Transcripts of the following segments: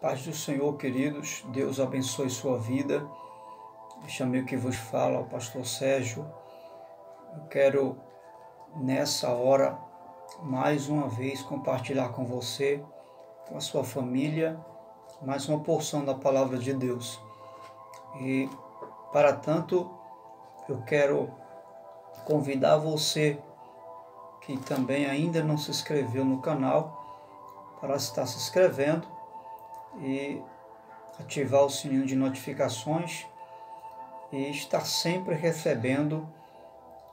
Paz do Senhor, queridos, Deus abençoe sua vida. Este amigo que vos fala, o pastor Sérgio. Eu quero, nessa hora, mais uma vez, compartilhar com você, com a sua família, mais uma porção da palavra de Deus. E, para tanto, eu quero convidar você, que também ainda não se inscreveu no canal, para estar se inscrevendo e ativar o sininho de notificações e estar sempre recebendo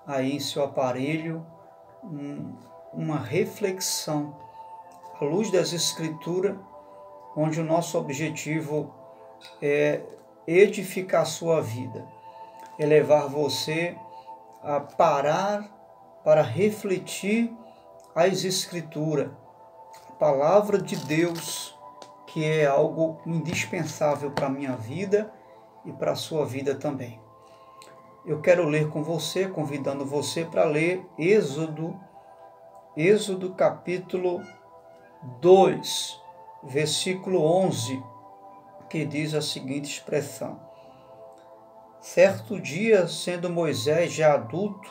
aí em seu aparelho uma reflexão à luz das Escrituras, onde o nosso objetivo é edificar a sua vida, é levar você a parar para refletir as Escrituras, a palavra de Deus, que é algo indispensável para a minha vida e para a sua vida também. Eu quero ler com você, convidando você para ler Êxodo capítulo 2, versículo 11, que diz a seguinte expressão: Certo dia, sendo Moisés já adulto,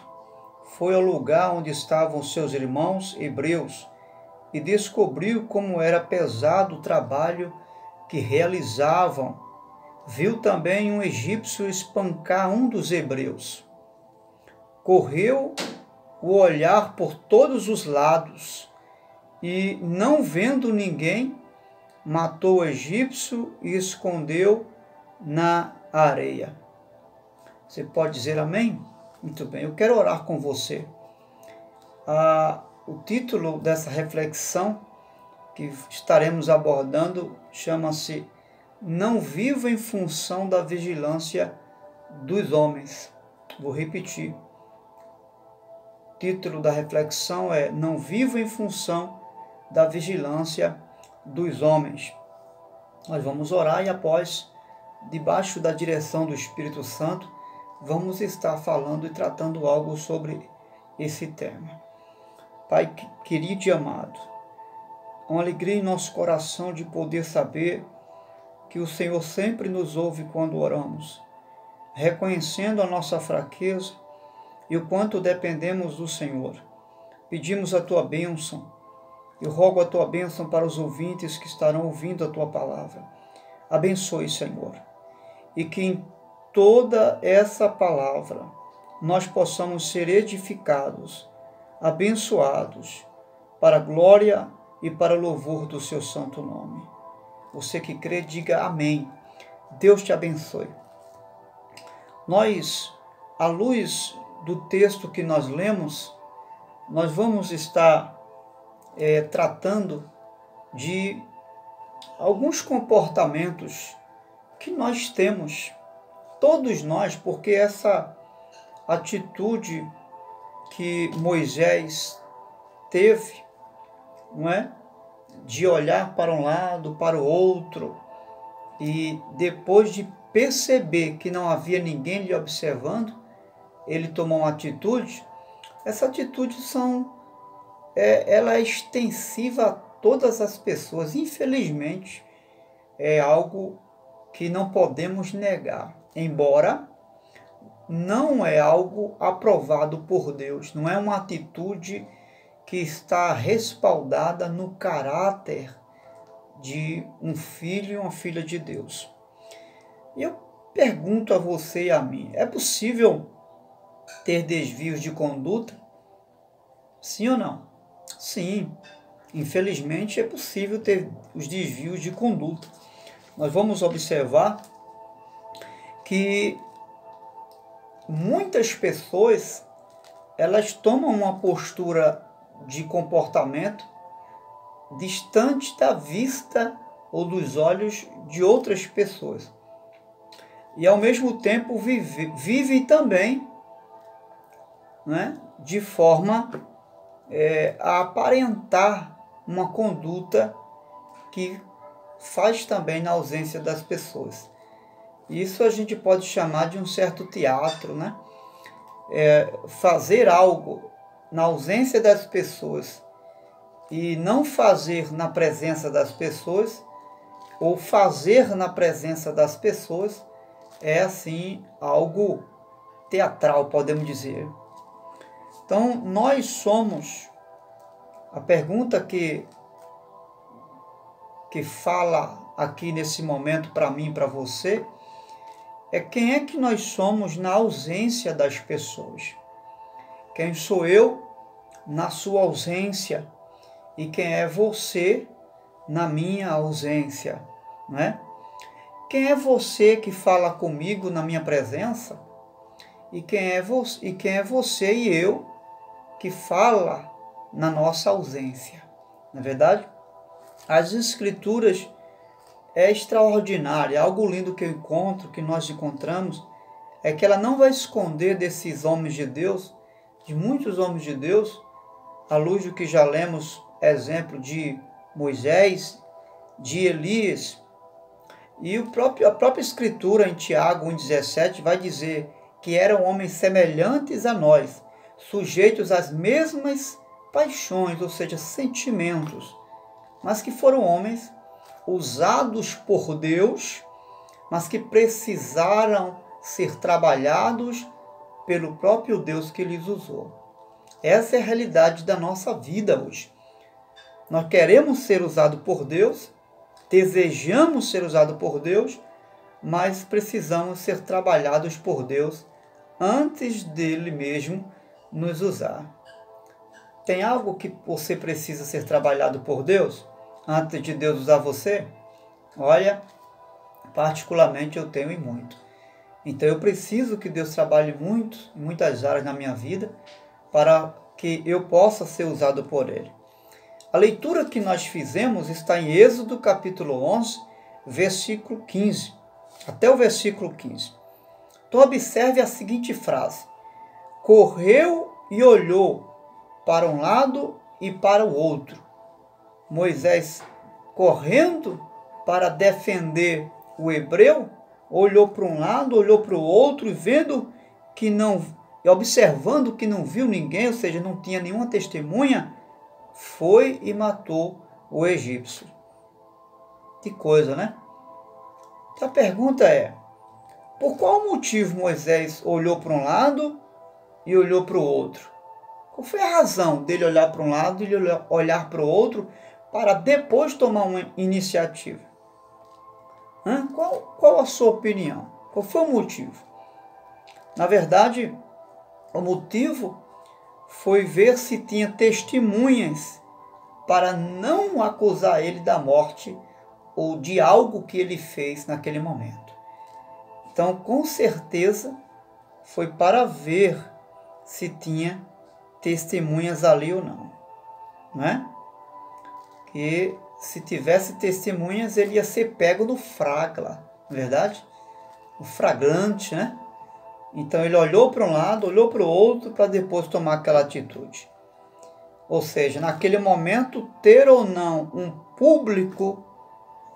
foi ao lugar onde estavam seus irmãos hebreus e descobriu como era pesado o trabalho que realizavam. Viu também um egípcio espancar um dos hebreus. Correu o olhar por todos os lados e, não vendo ninguém, matou o egípcio e escondeu na areia. Você pode dizer amém? Muito bem, eu quero orar com você. O título dessa reflexão que estaremos abordando chama-se Não viva em função da vigilância dos homens. Vou repetir. O título da reflexão é Não viva em função da vigilância dos homens. Nós vamos orar e após, debaixo da direção do Espírito Santo, vamos estar falando e tratando algo sobre esse tema. Pai querido e amado, uma alegria em nosso coração de poder saber que o Senhor sempre nos ouve quando oramos, reconhecendo a nossa fraqueza e o quanto dependemos do Senhor. Pedimos a Tua bênção. Eu rogo a Tua bênção para os ouvintes que estarão ouvindo a Tua palavra. Abençoe, Senhor, e que em toda essa palavra nós possamos ser edificados, abençoados, para a glória e para o louvor do Seu santo nome. Você que crê, diga amém. Deus te abençoe. Nós, à luz do texto que nós lemos, nós vamos estar tratando de alguns comportamentos que nós temos, todos nós, porque essa atitude que Moisés teve, não é? De olhar para um lado, para o outro, e depois de perceber que não havia ninguém lhe observando, ele tomou uma atitude. Essa atitude ela é extensiva a todas as pessoas. Infelizmente, é algo que não podemos negar, embora não é algo aprovado por Deus, não é uma atitude que está respaldada no caráter de um filho e uma filha de Deus. E eu pergunto a você e a mim, é possível ter desvios de conduta? Sim ou não? Sim, infelizmente é possível ter os desvios de conduta. Nós vamos observar que muitas pessoas, elas tomam uma postura de comportamento distante da vista ou dos olhos de outras pessoas. E ao mesmo tempo vivem também, né, de forma a aparentar uma conduta que faz também na ausência das pessoas. Isso a gente pode chamar de um certo teatro, né? Fazer algo na ausência das pessoas e não fazer na presença das pessoas ou fazer na presença das pessoas é assim algo teatral, podemos dizer. Então, nós somos, a pergunta que fala aqui nesse momento para mim e para você, é quem é que nós somos na ausência das pessoas? Quem sou eu na sua ausência? E quem é você na minha ausência? Não é? Quem é você que fala comigo na minha presença? E quem é você e eu que fala na nossa ausência? Não é verdade? As Escrituras é extraordinária, algo lindo que eu encontro, que nós encontramos, é que ela não vai esconder desses homens de Deus, de muitos homens de Deus, à luz do que já lemos, exemplo de Moisés, de Elias, e a própria Escritura em Tiago 1,17 vai dizer que eram homens semelhantes a nós, sujeitos às mesmas paixões, ou seja, sentimentos, mas que foram homens usados por Deus, mas que precisaram ser trabalhados pelo próprio Deus que lhes usou. Essa é a realidade da nossa vida hoje. Nós queremos ser usados por Deus, desejamos ser usados por Deus, mas precisamos ser trabalhados por Deus antes dele mesmo nos usar. Tem algo que você precisa ser trabalhado por Deus antes de Deus usar você? Olha, particularmente eu tenho e muito. Então eu preciso que Deus trabalhe muito, em muitas áreas na minha vida, para que eu possa ser usado por Ele. A leitura que nós fizemos está em Êxodo capítulo 11, versículo 15, até o versículo 15. Então observe a seguinte frase: correu e olhou para um lado e para o outro. Moisés, correndo para defender o hebreu, olhou para um lado, olhou para o outro, e vendo que não, observando que não viu ninguém, ou seja, não tinha nenhuma testemunha, foi e matou o egípcio. Que coisa, né? Então a pergunta é: por qual motivo Moisés olhou para um lado e olhou para o outro? Qual foi a razão dele olhar para um lado e olhar para o outro para depois tomar uma iniciativa? Qual a sua opinião? Qual foi o motivo? Na verdade, o motivo foi ver se tinha testemunhas para não acusar ele da morte ou de algo que ele fez naquele momento. Então, com certeza, foi para ver se tinha testemunhas ali ou não. Não é? Que se tivesse testemunhas, ele ia ser pego no fragla, não é verdade? O flagrante, né? Então ele olhou para um lado, olhou para o outro, para depois tomar aquela atitude. Ou seja, naquele momento, ter ou não um público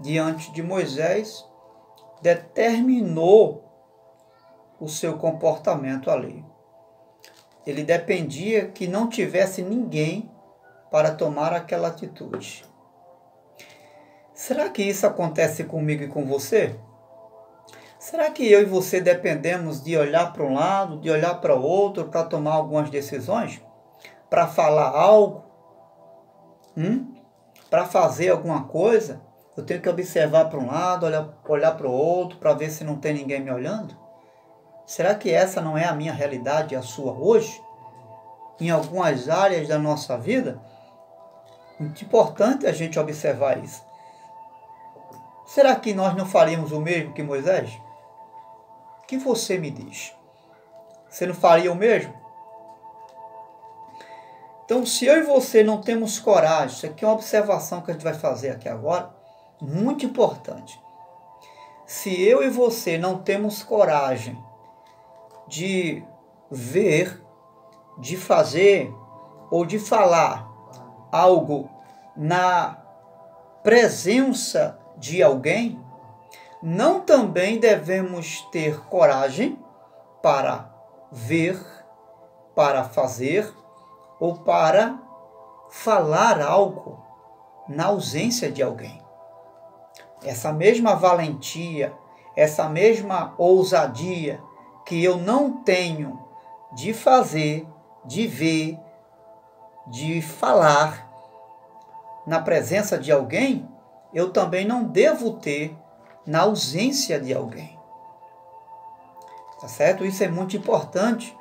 diante de Moisés determinou o seu comportamento ali. Ele dependia que não tivesse ninguém para tomar aquela atitude. Será que isso acontece comigo e com você? Será que eu e você dependemos de olhar para um lado, de olhar para o outro, para tomar algumas decisões? Para falar algo? Para fazer alguma coisa? Eu tenho que observar para um lado, olhar para o outro, para ver se não tem ninguém me olhando? Será que essa não é a minha realidade e a sua hoje? Em algumas áreas da nossa vida? Muito importante a gente observar isso. Será que nós não faríamos o mesmo que Moisés? O que você me diz? Você não faria o mesmo? Então, se eu e você não temos coragem, isso aqui é uma observação que a gente vai fazer aqui agora, muito importante. Se eu e você não temos coragem de ver, de fazer ou de falar algo na presença de alguém, não também devemos ter coragem para ver, para fazer ou para falar algo na ausência de alguém. essa mesma valentia, essa mesma ousadia que eu não tenho de fazer, de ver, de falar na presença de alguém, eu também não devo ter na ausência de alguém. Tá certo? Isso é muito importante.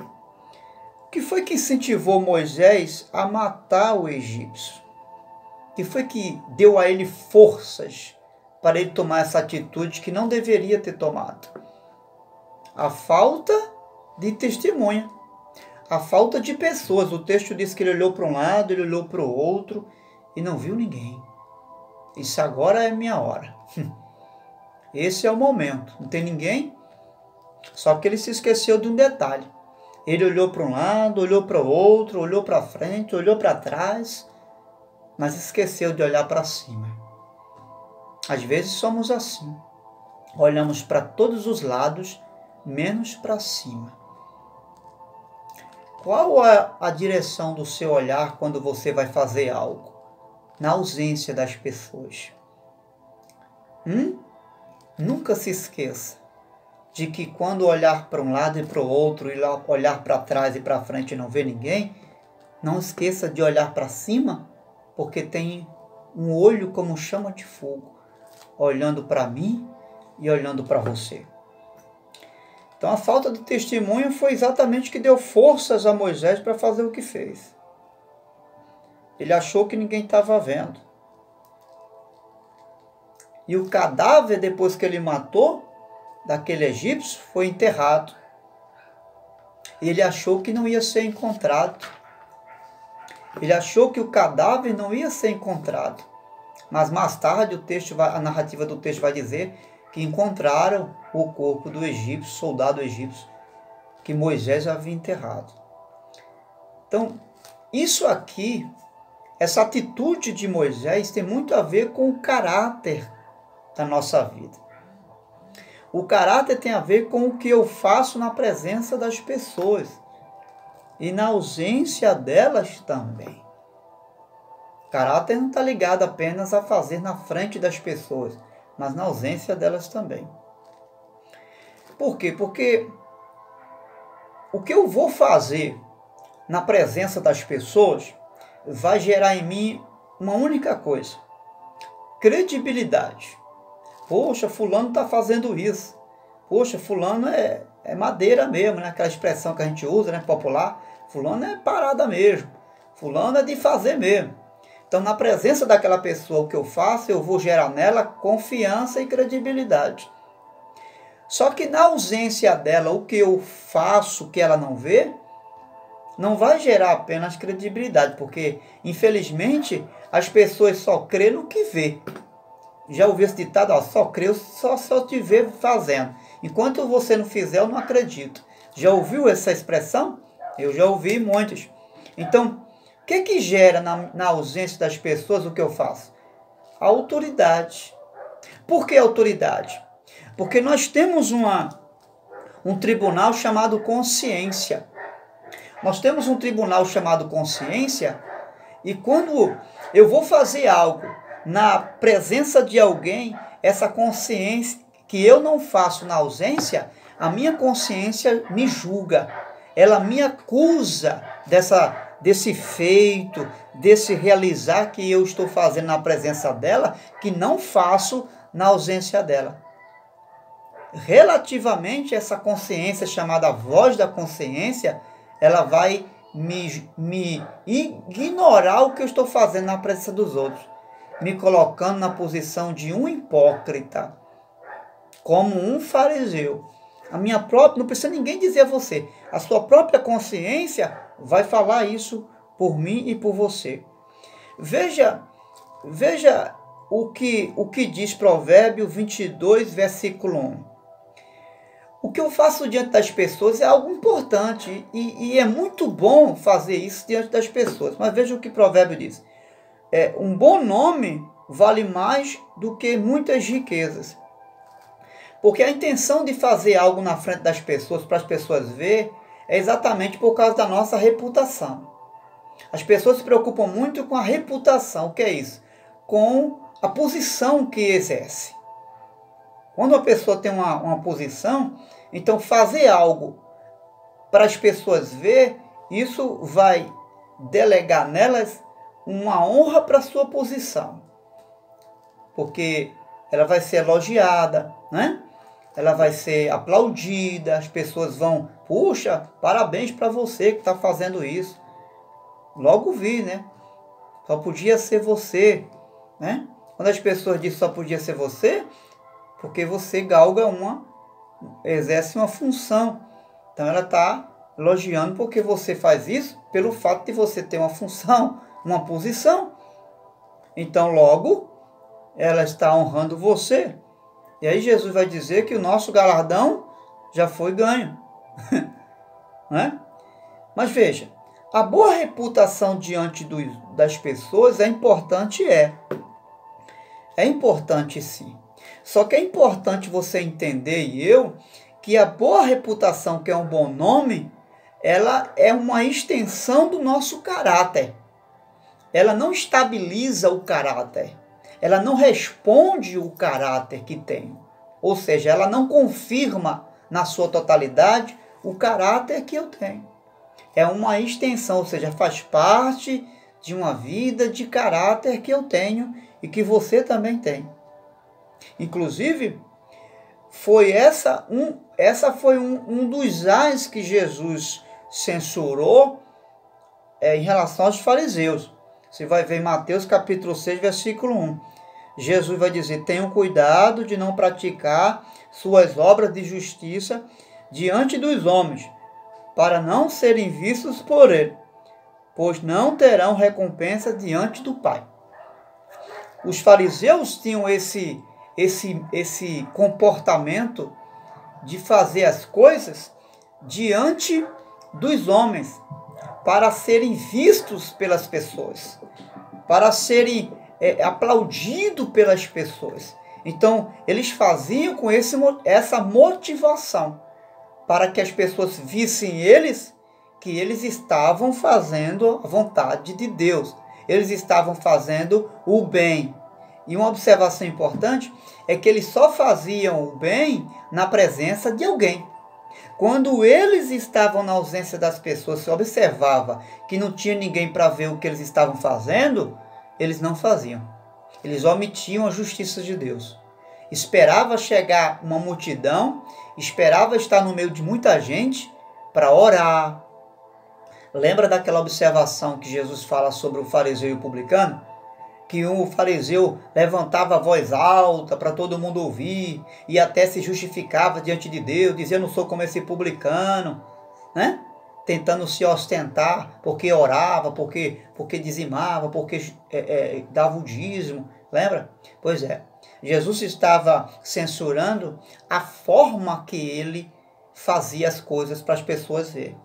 O que foi que incentivou Moisés a matar o egípcio? O que foi que deu a ele forças para ele tomar essa atitude que não deveria ter tomado? A falta de testemunha, a falta de pessoas. O texto diz que ele olhou para um lado, ele olhou para o outro e não viu ninguém. Isso agora é minha hora. Esse é o momento. Não tem ninguém. Só que ele se esqueceu de um detalhe. Ele olhou para um lado, olhou para o outro, olhou para frente, olhou para trás, mas esqueceu de olhar para cima. Às vezes somos assim. Olhamos para todos os lados, menos para cima. Qual é a direção do seu olhar quando você vai fazer algo? Na ausência das pessoas. Nunca se esqueça de que quando olhar para um lado e para o outro, e olhar para trás e para frente e não ver ninguém, não esqueça de olhar para cima, porque tem um olho como chama de fogo, olhando para mim e olhando para você. Então a falta de testemunho foi exatamente o que deu forças a Moisés para fazer o que fez. Ele achou que ninguém estava vendo. E o cadáver, depois que ele matou, daquele egípcio, foi enterrado. E ele achou que não ia ser encontrado. Ele achou que o cadáver não ia ser encontrado. Mas mais tarde a narrativa do texto vai dizer que encontraram o corpo do egípcio, soldado egípcio, que Moisés havia enterrado. Então, isso aqui, essa atitude de Moisés tem muito a ver com o caráter da nossa vida. O caráter tem a ver com o que eu faço na presença das pessoas e na ausência delas também. O caráter não está ligado apenas a fazer na frente das pessoas, mas na ausência delas também. Por quê? Porque o que eu vou fazer na presença das pessoas vai gerar em mim uma única coisa: credibilidade. Poxa, fulano está fazendo isso. Poxa, fulano é madeira mesmo, né? Aquela expressão que a gente usa, né? Popular. Fulano é parada mesmo. Fulano é de fazer mesmo. Então, na presença daquela pessoa, o que eu faço, eu vou gerar nela confiança e credibilidade. Só que na ausência dela, o que eu faço que ela não vê, não vai gerar apenas credibilidade, porque, infelizmente, as pessoas só crêem no que vê. Já ouviu esse ditado? Ó, só creio, só te ver fazendo. Enquanto você não fizer, eu não acredito. Já ouviu essa expressão? Eu já ouvi muitas. Então, o que gera na ausência das pessoas o que eu faço? A autoridade. Por que autoridade? Porque nós temos um tribunal chamado consciência. Nós temos um tribunal chamado consciência, e quando eu vou fazer algo na presença de alguém, essa consciência que eu não faço na ausência, a minha consciência me julga. Ela me acusa desse feito, desse realizar que eu estou fazendo na presença dela, que não faço na ausência dela. Relativamente a essa consciência chamada voz da consciência, ela vai me ignorar o que eu estou fazendo na presença dos outros, me colocando na posição de um hipócrita, como um fariseu. A minha própria, não precisa ninguém dizer a você, a sua própria consciência vai falar isso por mim e por você. Veja o que diz Provérbio 22, versículo 1. O que eu faço diante das pessoas é algo importante e é muito bom fazer isso diante das pessoas. Mas veja o que Provérbio diz. Um bom nome vale mais do que muitas riquezas. Porque a intenção de fazer algo na frente das pessoas, para as pessoas verem, é exatamente por causa da nossa reputação. As pessoas se preocupam muito com a reputação. O que é isso? Com a posição que exerce. Quando uma pessoa tem uma posição, então fazer algo para as pessoas ver, isso vai delegar nelas uma honra para a sua posição. Porque ela vai ser elogiada, né? Ela vai ser aplaudida, as pessoas vão, puxa, parabéns para você que está fazendo isso. Logo vi, né? Só podia ser você, né? Quando as pessoas dizem só podia ser você, porque você galga exerce uma função. Então ela está elogiando porque você faz isso pelo fato de você ter uma função, uma posição. Então logo ela está honrando você. E aí Jesus vai dizer que o nosso galardão já foi ganho. Né? Mas veja, a boa reputação diante das pessoas é importante, É importante sim. Só que é importante você entender, e eu, que a boa reputação, que é um bom nome, ela é uma extensão do nosso caráter. Ela não estabiliza o caráter. Ela não responde o caráter que tem. Ou seja, ela não confirma na sua totalidade o caráter que eu tenho. É uma extensão, ou seja, faz parte de uma vida de caráter que eu tenho e que você também tem. Inclusive, essa foi um dos ais que Jesus censurou em relação aos fariseus. Você vai ver em Mateus capítulo 6, versículo 1. Jesus vai dizer, tenham cuidado de não praticar suas obras de justiça diante dos homens, para não serem vistos por ele, pois não terão recompensa diante do Pai. Os fariseus tinham esse comportamento de fazer as coisas diante dos homens, para serem vistos pelas pessoas, para serem aplaudidos pelas pessoas. Então, eles faziam com essa motivação, para que as pessoas vissem que eles estavam fazendo a vontade de Deus. Eles estavam fazendo o bem. E uma observação importante é que eles só faziam o bem na presença de alguém. Quando eles estavam na ausência das pessoas, se observava que não tinha ninguém para ver o que eles estavam fazendo, eles não faziam. Eles omitiam a justiça de Deus. Esperava chegar uma multidão, esperava estar no meio de muita gente para orar. Lembra daquela observação que Jesus fala sobre o fariseu e o publicano? Que o fariseu levantava a voz alta para todo mundo ouvir e até se justificava diante de Deus, dizia, eu não sou como esse publicano, né? Tentando se ostentar porque orava, porque dizimava, porque dava o dízimo, lembra? Pois é, Jesus estava censurando a forma que ele fazia as coisas para as pessoas verem.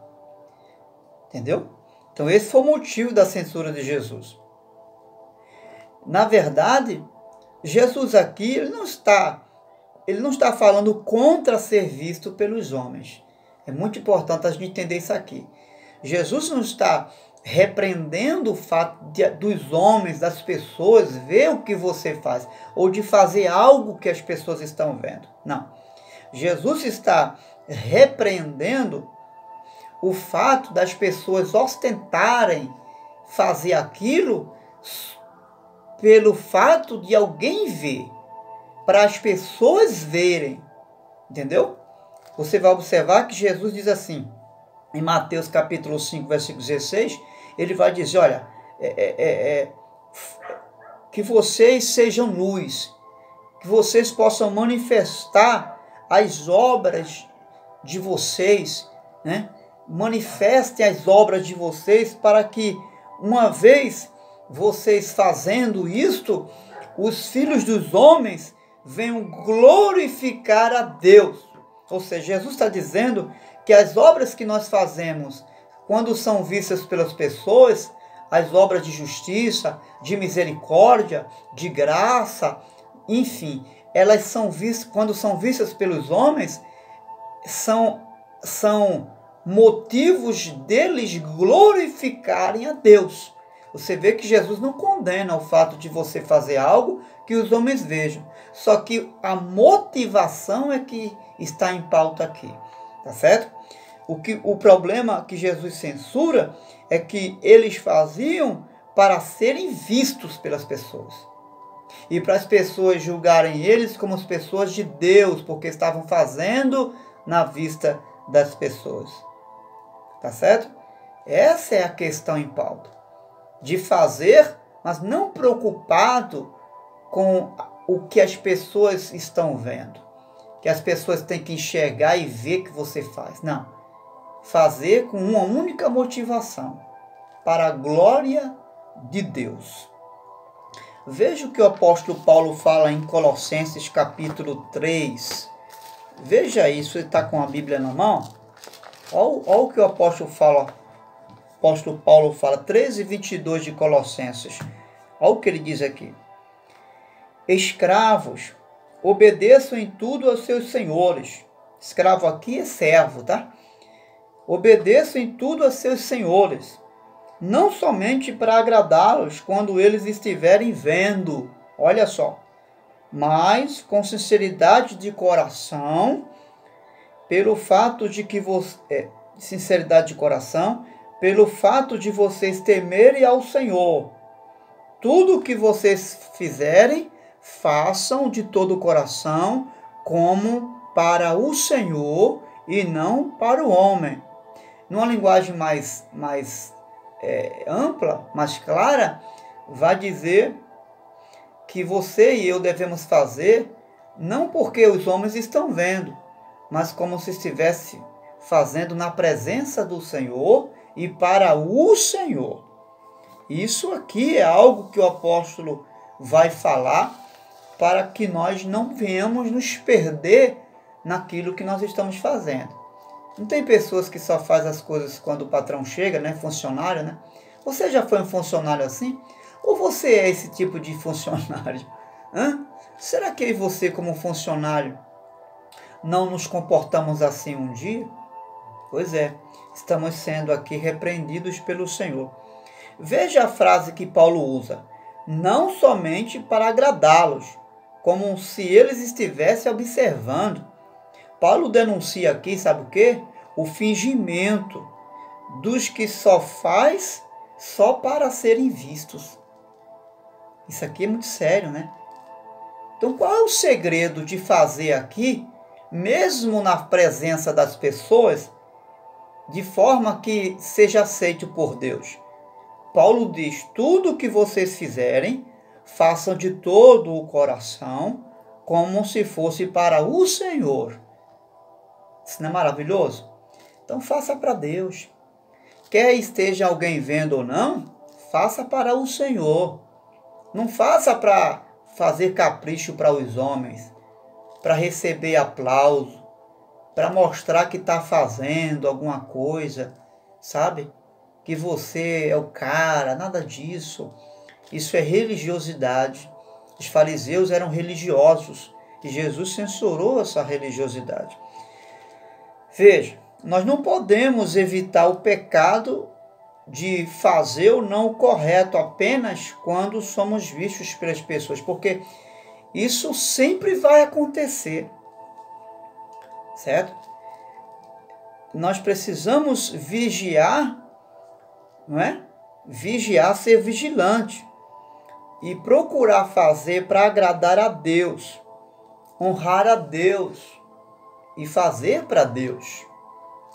Entendeu? Então esse foi o motivo da censura de Jesus. Na verdade, Jesus aqui ele não está falando contra ser visto pelos homens. É muito importante a gente entender isso aqui. Jesus não está repreendendo o fato dos homens, das pessoas, ver o que você faz, ou de fazer algo que as pessoas estão vendo. Não. Jesus está repreendendo o fato das pessoas ostentarem fazer aquilo pelo fato de alguém ver, para as pessoas verem, entendeu? Você vai observar que Jesus diz assim, em Mateus capítulo 5, versículo 16, ele vai dizer, olha, que vocês sejam luz, que vocês possam manifestar as obras de vocês, né? Manifestem as obras de vocês para que, uma vez vocês fazendo isto, os filhos dos homens venham glorificar a Deus. Ou seja, Jesus está dizendo que as obras que nós fazemos, quando são vistas pelas pessoas, as obras de justiça, de misericórdia, de graça, enfim, elas são vistas, quando são vistas pelos homens, são motivos deles glorificarem a Deus. Você vê que Jesus não condena o fato de você fazer algo que os homens vejam. Só que a motivação é que está em pauta aqui. Tá certo? O problema que Jesus censura é que eles faziam para serem vistos pelas pessoas. E para as pessoas julgarem eles como as pessoas de Deus, porque estavam fazendo na vista das pessoas. Tá certo? Essa é a questão em pauta. De fazer, mas não preocupado com o que as pessoas estão vendo. Que as pessoas têm que enxergar e ver que você faz. Não. Fazer com uma única motivação. Para a glória de Deus. Veja o que o apóstolo Paulo fala em Colossenses capítulo 3. Veja isso, ele está com a Bíblia na mão. Olha o que o apóstolo Paulo fala, 13:22 de Colossenses. Olha o que ele diz aqui. Escravos, obedeçam em tudo aos seus senhores. Escravo aqui é servo, tá? Obedeçam em tudo aos seus senhores, não somente para agradá-los quando eles estiverem vendo, olha só, mas com sinceridade de coração, pelo fato de que sinceridade de coração, pelo fato de vocês temerem ao Senhor. Tudo o que vocês fizerem, façam de todo o coração, como para o Senhor e não para o homem. Numa linguagem mais ampla, mais clara, vai dizer que você e eu devemos fazer não porque os homens estão vendo, mas como se estivesse fazendo na presença do Senhor e para o Senhor. Isso aqui é algo que o apóstolo vai falar para que nós não venhamos nos perder naquilo que nós estamos fazendo. Não tem pessoas que só fazem as coisas quando o patrão chega, né? Funcionário, né? Você já foi um funcionário assim? Ou você é esse tipo de funcionário? Será que eu e você, como funcionário, não nos comportamos assim um dia? Pois é, estamos sendo aqui repreendidos pelo Senhor. Veja a frase que Paulo usa. Não somente para agradá-los, como se eles estivessem observando. Paulo denuncia aqui, sabe o quê? O fingimento dos que só faz só para serem vistos. Isso aqui é muito sério, né? Então, qual é o segredo de fazer aqui, mesmo na presença das pessoas, de forma que seja aceito por Deus? Paulo diz, tudo o que vocês fizerem, façam de todo o coração, como se fosse para o Senhor. Isso não é maravilhoso? Então faça para Deus. Quer esteja alguém vendo ou não, faça para o Senhor. Não faça para fazer capricho para os homens, para receber aplauso, para mostrar que está fazendo alguma coisa, sabe? Que você é o cara, nada disso. Isso é religiosidade. Os fariseus eram religiosos e Jesus censurou essa religiosidade. Veja, nós não podemos evitar o pecado de fazer ou não o correto apenas quando somos vistos pelas pessoas, porque isso sempre vai acontecer, certo? Nós precisamos vigiar, não é? Vigiar, ser vigilante e procurar fazer para agradar a Deus, honrar a Deus e fazer para Deus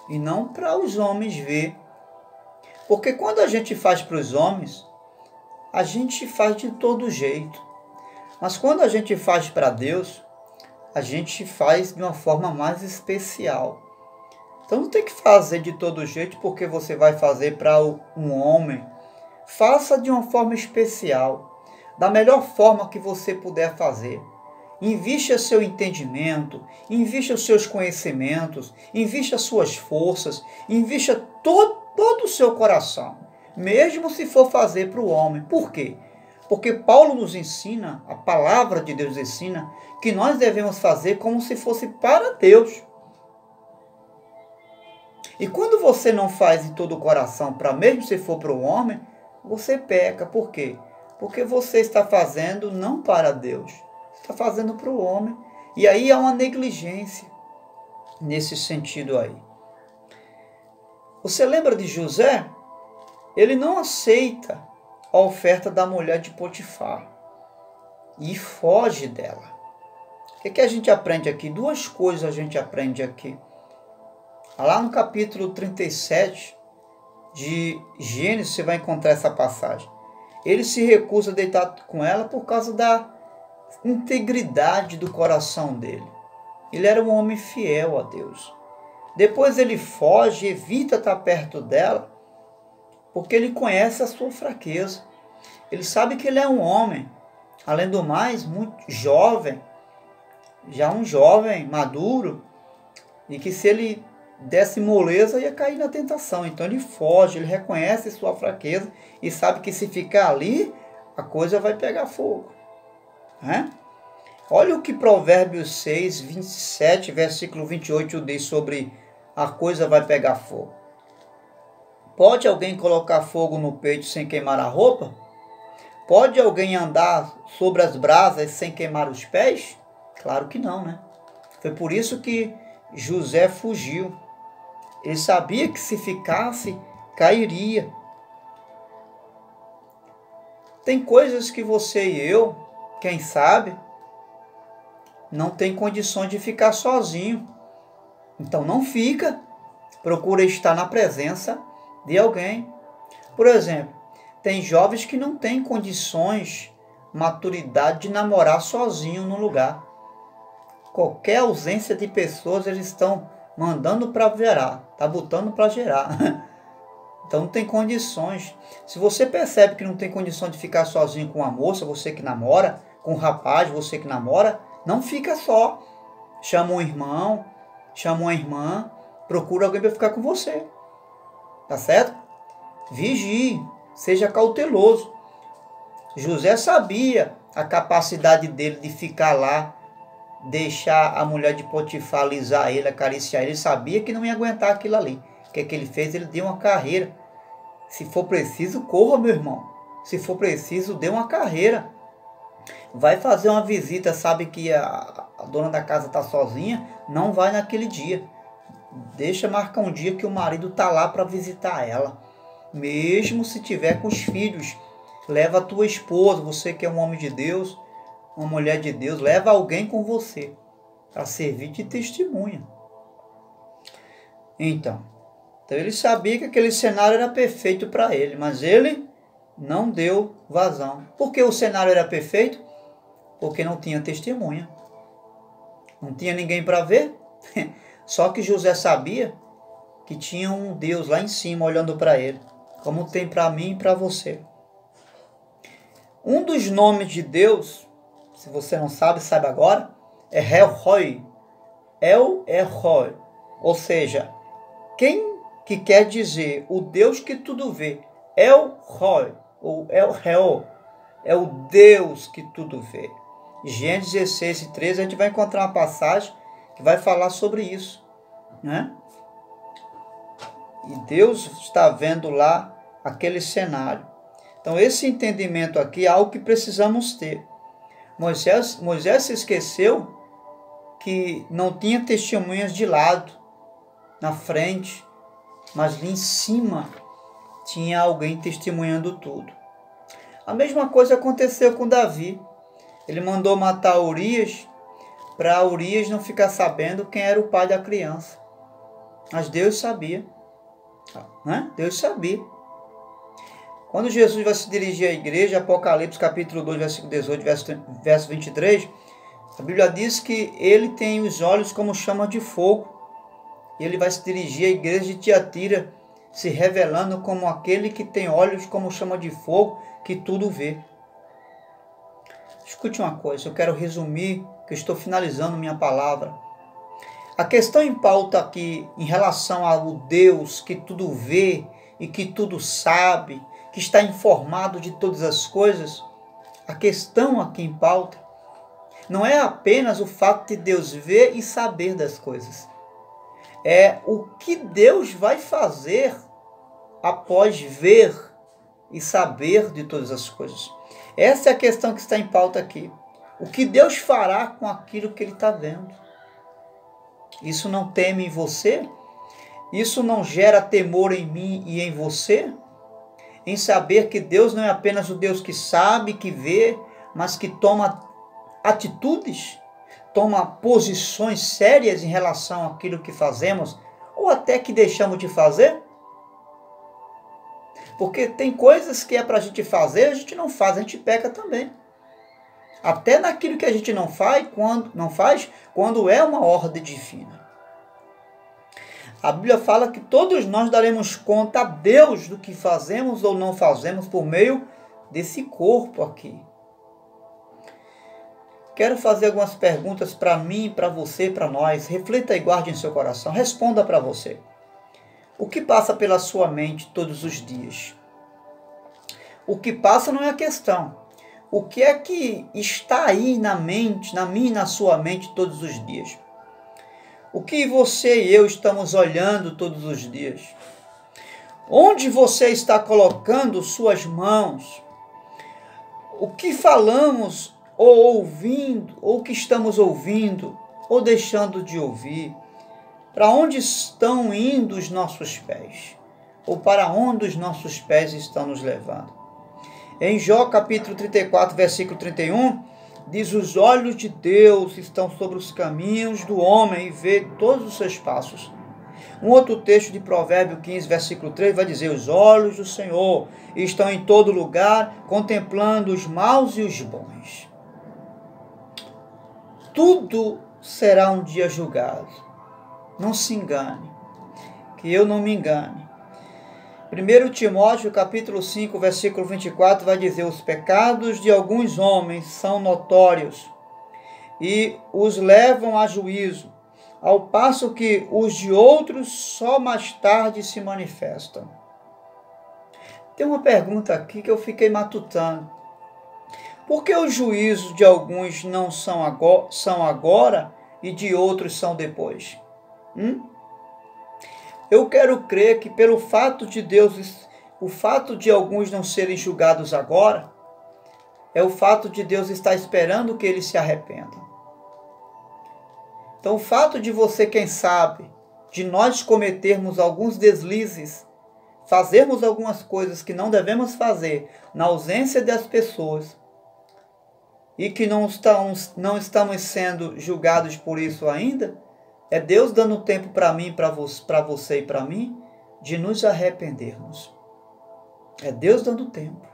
e não para os homens ver. Porque quando a gente faz para os homens, a gente faz de todo jeito. Mas quando a gente faz para Deus, a gente faz de uma forma mais especial. Então não tem que fazer de todo jeito porque você vai fazer para um homem. Faça de uma forma especial, da melhor forma que você puder fazer. Invista seu entendimento, invista os seus conhecimentos, invista as suas forças, invista todo o seu coração, mesmo se for fazer para o homem. Por quê? Porque Paulo nos ensina, a palavra de Deus ensina, que nós devemos fazer como se fosse para Deus. E quando você não faz de todo o coração, para mesmo se for para o homem, você peca. Por quê? Porque você está fazendo não para Deus, está fazendo para o homem. E aí há uma negligência nesse sentido aí. Você lembra de José? Ele não aceita a oferta da mulher de Potifar e foge dela. O que a gente aprende aqui? Duas coisas a gente aprende aqui. Lá no capítulo 37 de Gênesis, você vai encontrar essa passagem. Ele se recusa a deitar com ela por causa da integridade do coração dele. Ele era um homem fiel a Deus. Depois ele foge, evita estar perto dela, porque ele conhece a sua fraqueza. Ele sabe que ele é um homem, além do mais, muito jovem, já um jovem maduro, e que se ele desse moleza ia cair na tentação. Então ele foge, ele reconhece sua fraqueza e sabe que se ficar ali, a coisa vai pegar fogo. Olha o que Provérbios 6, 27, versículo 28 diz sobre a coisa vai pegar fogo. Pode alguém colocar fogo no peito sem queimar a roupa? Pode alguém andar sobre as brasas sem queimar os pés? Claro que não, né? Foi por isso que José fugiu. Ele sabia que se ficasse, cairia. Tem coisas que você e eu, quem sabe, não tem condições de ficar sozinho. Então não fica, procura estar na presença de alguém. Por exemplo, tem jovens que não têm condições, maturidade de namorar sozinho no lugar. Qualquer ausência de pessoas, eles estão mandando para gerar, está botando para gerar. Então não tem condições. Se você percebe que não tem condição de ficar sozinho com uma moça, você que namora, com um rapaz, você que namora, não fica só. Chama um irmão, chama uma irmã, procura alguém para ficar com você. Tá certo? Vigie, seja cauteloso. José sabia a capacidade dele de ficar lá, deixar a mulher de Potifar alisar ele, acariciar ele. Ele sabia que não ia aguentar aquilo ali. O que é que ele fez? Ele deu uma carreira. Se for preciso, corra, meu irmão. Se for preciso, dê uma carreira. Vai fazer uma visita, sabe que a dona da casa está sozinha, não vai naquele dia. Deixa marcar um dia que o marido está lá para visitar ela. Mesmo se tiver com os filhos, leva a tua esposa, você que é um homem de Deus, uma mulher de Deus, leva alguém com você para servir de testemunha. Então ele sabia que aquele cenário era perfeito para ele, mas ele não deu vazão. Por que o cenário era perfeito? Porque não tinha testemunha. Não tinha ninguém para ver. Só que José sabia que tinha um Deus lá em cima olhando para ele, como tem para mim e para você. Um dos nomes de Deus, se você não sabe, saiba agora, é El-Roi. El-Roi. Ou seja, quem que quer dizer o Deus que tudo vê. El-Roi, ou El-Reo, é o Deus que tudo vê. Gênesis 16 e 13, a gente vai encontrar uma passagem que vai falar sobre isso, né? E Deus está vendo lá aquele cenário. Então esse entendimento aqui é algo que precisamos ter. Moisés se esqueceu que não tinha testemunhas de lado, na frente, mas ali em cima tinha alguém testemunhando tudo. A mesma coisa aconteceu com Davi. Ele mandou matar Urias, para Urias não ficar sabendo quem era o pai da criança. Mas Deus sabia. Né? Deus sabia. Quando Jesus vai se dirigir à igreja, Apocalipse capítulo 2, versículo 18, verso 23, a Bíblia diz que ele tem os olhos como chama de fogo. E ele vai se dirigir à igreja de Tiatira, se revelando como aquele que tem olhos como chama de fogo, que tudo vê. Escute uma coisa, eu quero resumir, que eu estou finalizando minha palavra. A questão em pauta aqui, em relação ao Deus que tudo vê e que tudo sabe, que está informado de todas as coisas, a questão aqui em pauta não é apenas o fato de Deus ver e saber das coisas. É o que Deus vai fazer após ver e saber de todas as coisas. Essa é a questão que está em pauta aqui. O que Deus fará com aquilo que Ele está vendo? Isso não teme em você? Isso não gera temor em mim e em você? Em saber que Deus não é apenas o Deus que sabe, que vê, mas que toma atitudes, toma posições sérias em relação àquilo que fazemos, ou até que deixamos de fazer? Porque tem coisas que é para a gente fazer, a gente não faz, a gente peca também. Até naquilo que a gente não faz, quando é uma ordem divina. A Bíblia fala que todos nós daremos conta a Deus do que fazemos ou não fazemos por meio desse corpo aqui. Quero fazer algumas perguntas para mim, para você, para nós. Reflita e guarde em seu coração. Responda para você. O que passa pela sua mente todos os dias? O que passa não é a questão. O que é que está aí na mente, na minha e na sua mente todos os dias? O que você e eu estamos olhando todos os dias? Onde você está colocando suas mãos? O que falamos ou ouvindo, ou o que estamos ouvindo, ou deixando de ouvir? Para onde estão indo os nossos pés? Ou para onde os nossos pés estão nos levando? Em Jó capítulo 34, versículo 31, diz: os olhos de Deus estão sobre os caminhos do homem e vê todos os seus passos. Um outro texto de Provérbio 15, versículo 3, vai dizer: os olhos do Senhor estão em todo lugar, contemplando os maus e os bons. Tudo será um dia julgado. Não se engane, que eu não me engane. 1 Timóteo capítulo 5, versículo 24 vai dizer: os pecados de alguns homens são notórios e os levam a juízo, ao passo que os de outros só mais tarde se manifestam. Tem uma pergunta aqui que eu fiquei matutando. Por que os juízos de alguns não são agora e de outros são depois? Eu quero crer que pelo fato de alguns não serem julgados agora, é o fato de Deus estar esperando que eles se arrependam. Então o fato de você, quem sabe, de nós cometermos alguns deslizes, fazermos algumas coisas que não devemos fazer na ausência das pessoas, e que não estamos sendo julgados por isso ainda, é Deus dando tempo para mim, para você e para mim, de nos arrependermos. É Deus dando tempo.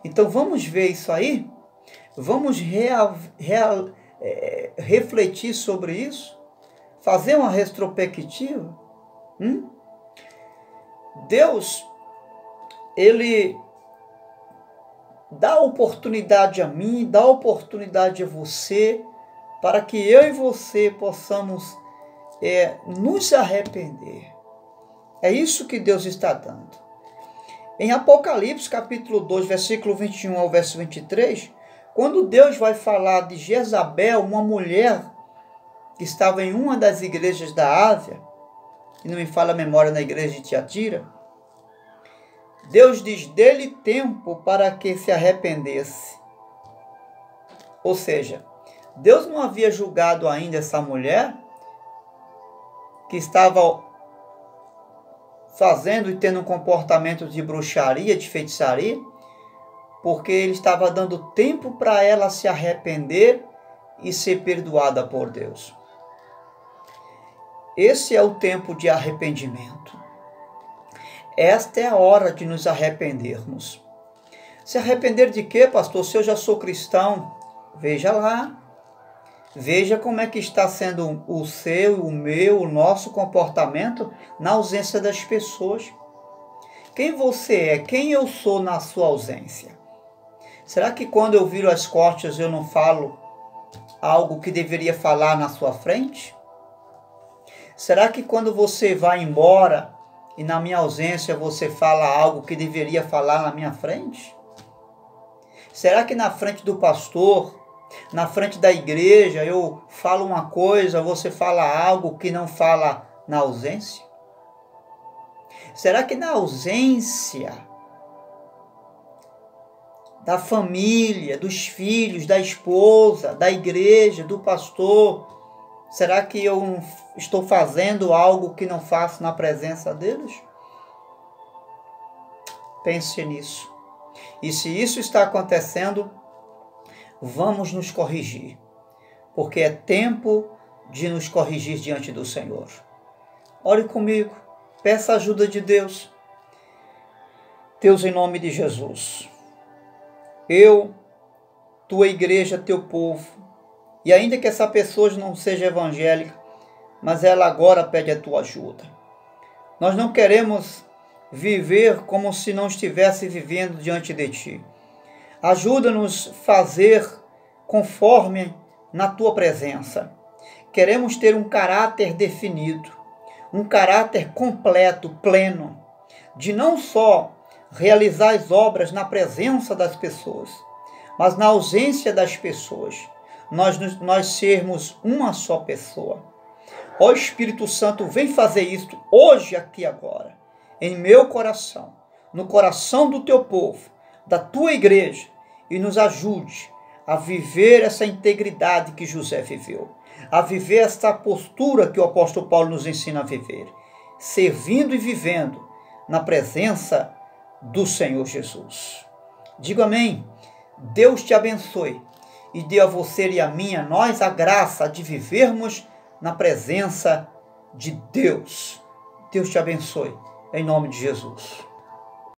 Então vamos ver isso aí? Vamos refletir sobre isso? Fazer uma retrospectiva? Deus, Ele dá oportunidade a mim, dá oportunidade a você, para que eu e você possamos nos arrepender. É isso que Deus está dando. Em Apocalipse, capítulo 2, versículo 21 ao verso 23, quando Deus vai falar de Jezabel, uma mulher que estava em uma das igrejas da Ásia, e não me falha a memória, na igreja de Tiatira, Deus diz: dê-lhe tempo para que se arrependesse. Ou seja, Deus não havia julgado ainda essa mulher que estava fazendo e tendo um comportamento de bruxaria, de feitiçaria, porque Ele estava dando tempo para ela se arrepender e ser perdoada por Deus. Esse é o tempo de arrependimento. Esta é a hora de nos arrependermos. Se arrepender de quê, pastor? Se eu já sou cristão, veja lá. Veja como é que está sendo o seu, o meu, o nosso comportamento na ausência das pessoas. Quem você é? Quem eu sou na sua ausência? Será que quando eu viro as costas eu não falo algo que deveria falar na sua frente? Será que quando você vai embora e na minha ausência você fala algo que deveria falar na minha frente? Será que na frente do pastor, na frente da igreja, eu falo uma coisa, você fala algo que não fala na ausência? Será que na ausência da família, dos filhos, da esposa, da igreja, do pastor? Será que eu estou fazendo algo que não faço na presença deles? Pense nisso. E se isso está acontecendo, vamos nos corrigir, porque é tempo de nos corrigir diante do Senhor. Ore comigo, peça a ajuda de Deus. Deus, em nome de Jesus, eu, tua igreja, teu povo, e ainda que essa pessoa não seja evangélica, mas ela agora pede a tua ajuda. Nós não queremos viver como se não estivesse vivendo diante de ti. Ajuda-nos a fazer conforme na tua presença. Queremos ter um caráter definido, um caráter completo, pleno, de não só realizar as obras na presença das pessoas, mas na ausência das pessoas, nós sermos uma só pessoa. Ó Espírito Santo, vem fazer isto hoje, aqui, agora, em meu coração, no coração do teu povo, da tua igreja, e nos ajude a viver essa integridade que José viveu, a viver essa postura que o apóstolo Paulo nos ensina a viver, servindo e vivendo na presença do Senhor Jesus. Digo amém. Deus te abençoe e dê a você e a mim, a nós, a graça de vivermos na presença de Deus. Deus te abençoe, em nome de Jesus.